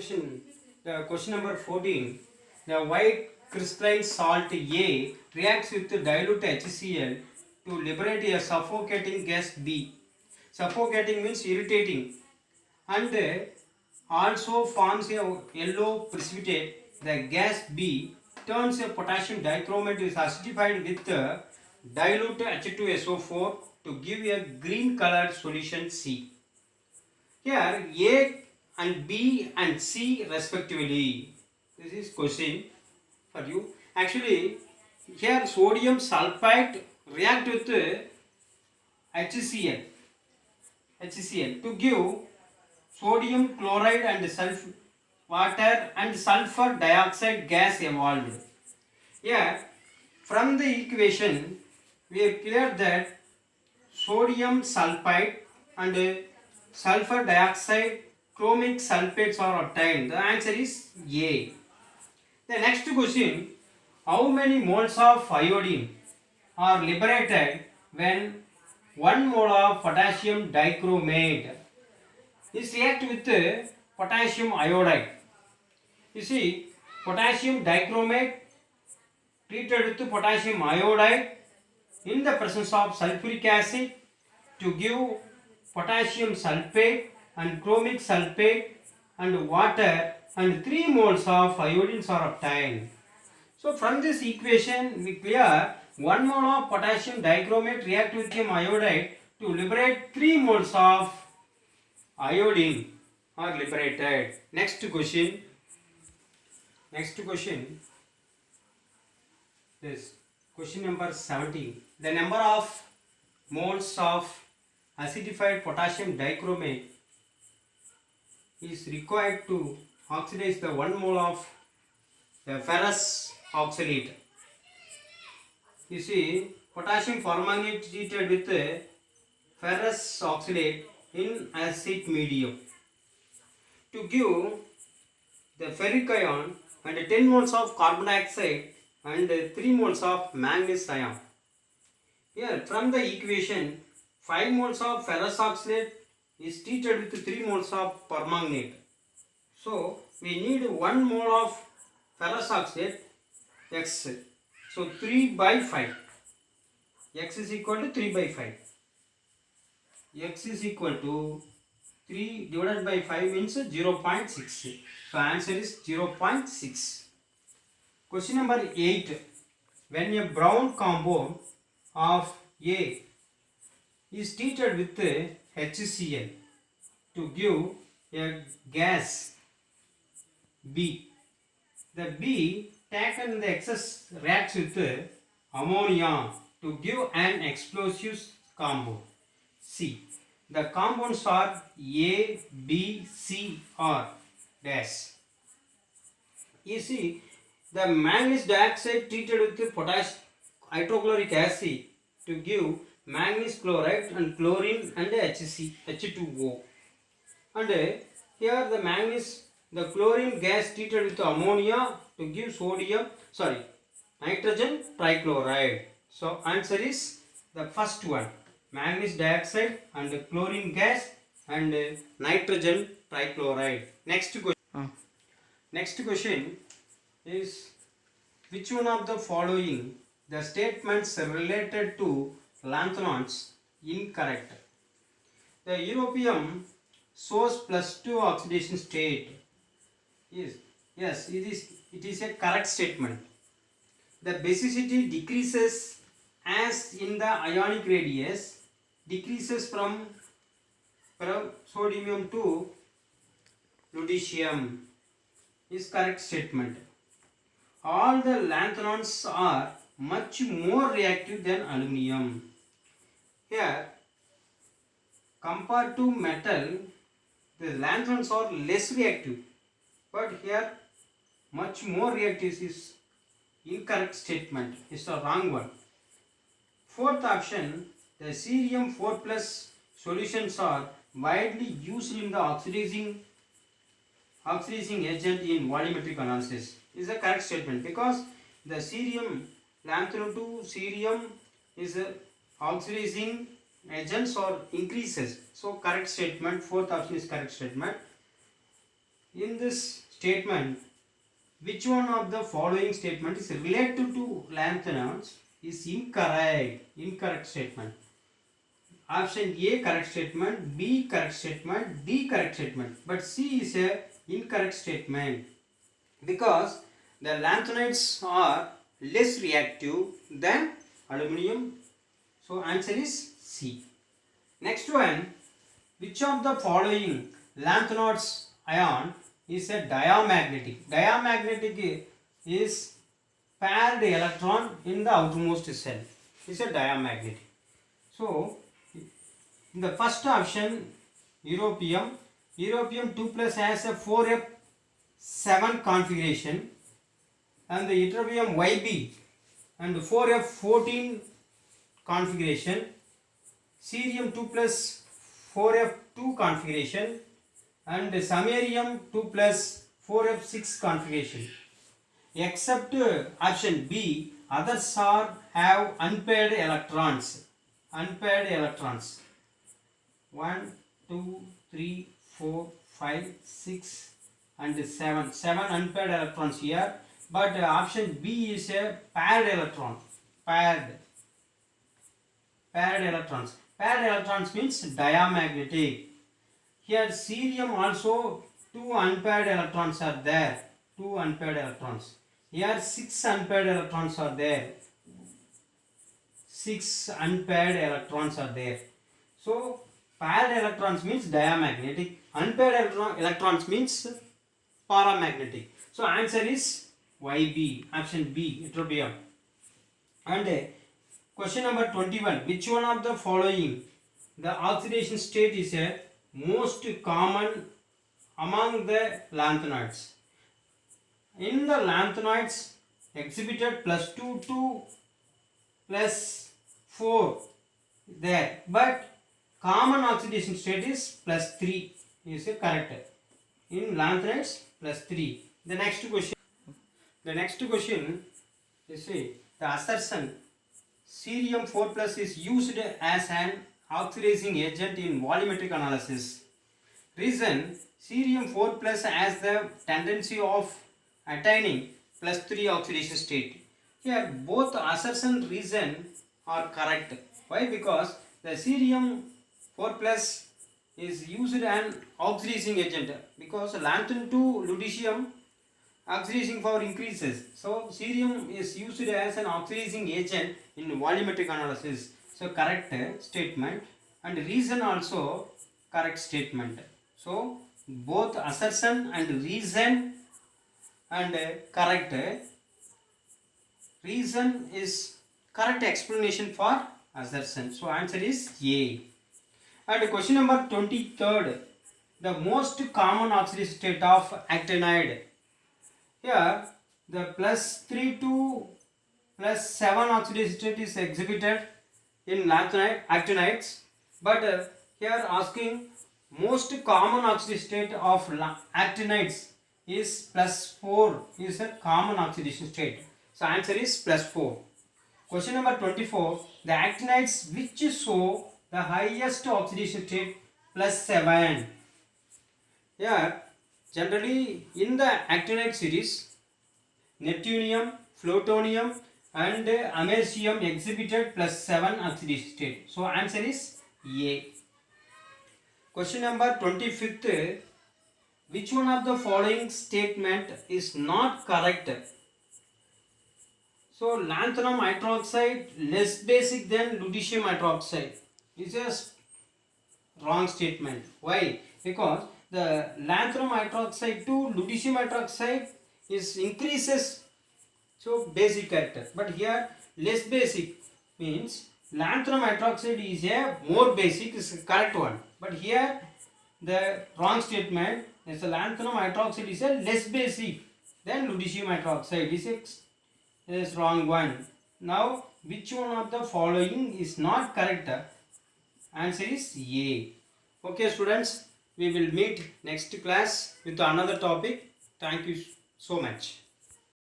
Question number 14. The white crystalline salt A reacts with dilute HCl to liberate a suffocating gas B. Suffocating means irritating, and also forms a yellow precipitate. The gas B turns a potassium dichromate is acidified with dilute H2SO4 to give a green colored solution C. Here A and B and C respectively. This is question for you. Actually, here sodium sulfite react with HCl to give sodium chloride and water and sulfur dioxide gas evolved. Here, from the equation, we are clear that sodium sulfite and sulfur dioxide chromic sulfates are obtained. The answer is A. The next question, how many moles of iodine are liberated when 1 mole of potassium dichromate is react with potassium iodide? You see, potassium dichromate treated with potassium iodide in the presence of sulfuric acid to give potassium sulfate and chromic sulfate and water, and 3 moles of iodines are obtained. So from this equation we clear 1 mole of potassium dichromate react with iodide to liberate 3 moles of iodine are liberated. Next question. This question number 17. The number of moles of acidified potassium dichromate is required to oxidize the 1 mole of the ferrous oxalate. You see, potassium permanganate treated with ferrous oxalate in acid medium to give the ferric ion and 10 moles of carbon dioxide and 3 moles of manganese ion. Here, from the equation, 5 moles of ferrous oxalate is treated with 3 moles of permanganate. So, we need 1 mole of ferrous oxalate X. So, 3 by 5. X is equal to 3 by 5. X is equal to 3 divided by 5 means 0.6. So, answer is 0.6. Question number 8. When a brown compound of A is treated with HCl to give a gas B, the B taken in the excess reacts with ammonia to give an explosive compound C. The compounds are A, B, C or dash. You see, the manganese dioxide treated with potassium hydrochloric acid to give manganese chloride and chlorine and H2O. And here the chlorine gas treated with ammonia to give nitrogen trichloride. So answer is the first one, manganese dioxide and chlorine gas and nitrogen trichloride. Next question is, which one of the following the statements related to lanthanons incorrect? The europium shows +2 oxidation state. Yes, it is a correct statement. The basicity decreases as in the ionic radius decreases from sodium to lutetium is correct statement. All the lanthanons are much more reactive than aluminum. Here, compared to metal, the lanthanons are less reactive, but here much more reactive is incorrect statement. It's the wrong one. Fourth option, the cerium 4+ solutions are widely used in the oxidizing agent in volumetric analysis. Is a correct statement because the cerium lanthanum to cerium is a oxidizing agents or increases. So correct statement, fourth option is correct statement. in this statement, which one of the following statement is related to lanthanides is incorrect? Incorrect statement. Option A correct statement, B correct statement, D correct statement. But C is a incorrect statement because the lanthanides are less reactive than aluminium. So answer is C. Next one, which of the following lanthanides ion is a diamagnetic? Diamagnetic is paired electron in the outermost shell. Is a diamagnetic. So in the first option, europium 2 plus has a 4f7 configuration, and the ytterbium YB and 4f14 configuration, cerium 2 plus 4f2 configuration, and samarium 2 plus 4f6 configuration. Except option B, others have unpaired electrons. Unpaired electrons. 1, 2, 3, 4, 5, 6 and 7. 7 unpaired electrons here. But option B is a paired electron. Paired electrons. Paired electrons means diamagnetic. Here cerium also 2 unpaired electrons are there. 2 unpaired electrons. Here 6 unpaired electrons are there. 6 unpaired electrons are there. So paired electrons means diamagnetic. Unpaired electrons means paramagnetic. So answer is YB. Option B, ytterbium. And question number 21. Which one of the following the oxidation state is a most common among the lanthanides? In the lanthanides exhibited +2 to +4 there, but common oxidation state is +3 is correct. In lanthanides +3. The next question is the assertion cerium 4 plus is used as an oxidizing agent in volumetric analysis. Reason, cerium 4 plus has the tendency of attaining +3 oxidation state. Here both assertion reason are correct. Why? Because the cerium 4 plus is used as an oxidizing agent, because lanthanum to lutetium oxidizing power increases. So cerium is used as an oxidizing agent in volumetric analysis. So correct statement, and reason also correct statement. So both assertion and reason and correct. Reason is correct explanation for assertion. So answer is A. And question number 23rd, the most common oxidation state of actinide. Here the +3 to +7 oxidation state is exhibited in actinides, but here asking most common oxidation state of actinides is +4 is a common oxidation state. So answer is +4. Question number 24, the actinides which show the highest oxidation state +7. Here generally in the actinide series, neptunium, plutonium and americium exhibited +7 oxidation state. So answer is A. Question number 25th, which one of the following statement is not correct? So lanthanum hydroxide less basic than lutetium hydroxide is a wrong statement. Why? Because the lanthanum hydroxide to lutetium hydroxide is increases so basic character, but here less basic means lanthanum hydroxide is a more basic, is a correct one, but here the wrong statement is the lanthanum hydroxide is a less basic than lutetium hydroxide is wrong one. Now which one of the following is not correct? Answer is A. Okay students, we will meet next class with another topic. Thank you so much.